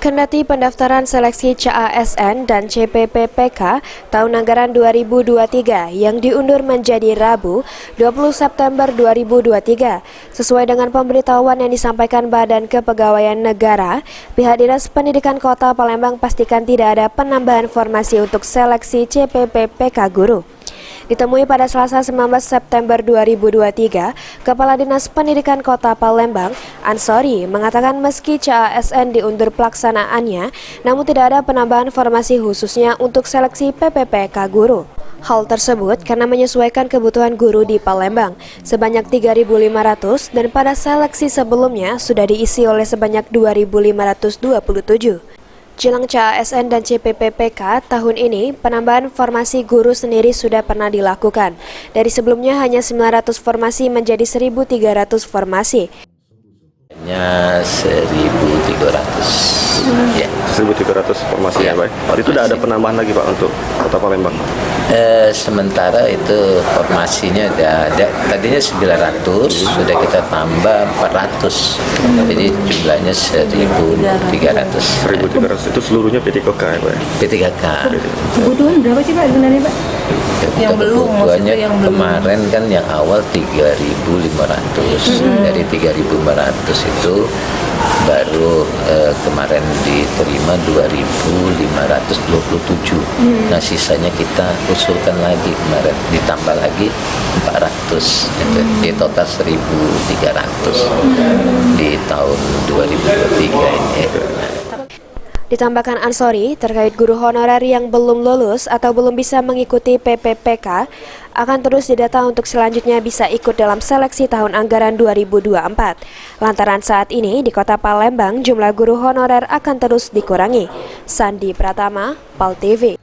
Kendati pendaftaran seleksi CASN dan CPPPK tahun anggaran 2023 yang diundur menjadi Rabu 20 September 2023 sesuai dengan pemberitahuan yang disampaikan Badan Kepegawaian Negara, pihak Dinas Pendidikan Kota Palembang pastikan tidak ada penambahan formasi untuk seleksi CPPPK guru. Ditemui pada Selasa 19 September 2023, Kepala Dinas Pendidikan Kota Palembang, Ansori, mengatakan meski CASN diundur pelaksanaannya, namun tidak ada penambahan formasi khususnya untuk seleksi PPPK guru. Hal tersebut karena menyesuaikan kebutuhan guru di Palembang sebanyak 3.500 dan pada seleksi sebelumnya sudah diisi oleh sebanyak 2.527. Jelang CASN dan CPPPK tahun ini, penambahan formasi guru sendiri sudah pernah dilakukan. Dari sebelumnya hanya 900 formasi menjadi 1.300 formasi. Hanya 1.300. Ya. 1.300 formasi ya, Pak. Itu tidak ada penambahan lagi, Pak, untuk Kota Palembang. Sementara itu formasinya ada tadinya 900, sudah kita tambah 400. Jadi jumlahnya 1.300. 1.300 itu seluruhnya P3K ya, Pak. P3K. Kebutuhan berapa sih, Pak, sebenarnya, Pak? Yang belum, maksudnya yang kemarin kan yang awal 3.500. Dari 3.500 itu baru kemarin diterima 2.527. Nah sisanya kita usulkan lagi kemarin, ditambah lagi 400, gitu. Di total 1.300 di tahun 2023 ini. Ditambahkan Ansori, terkait guru honorer yang belum lulus atau belum bisa mengikuti PPPK akan terus didata untuk selanjutnya bisa ikut dalam seleksi tahun anggaran 2024. Lantaran saat ini di Kota Palembang jumlah guru honorer akan terus dikurangi. Sandi Pratama, PAL TV.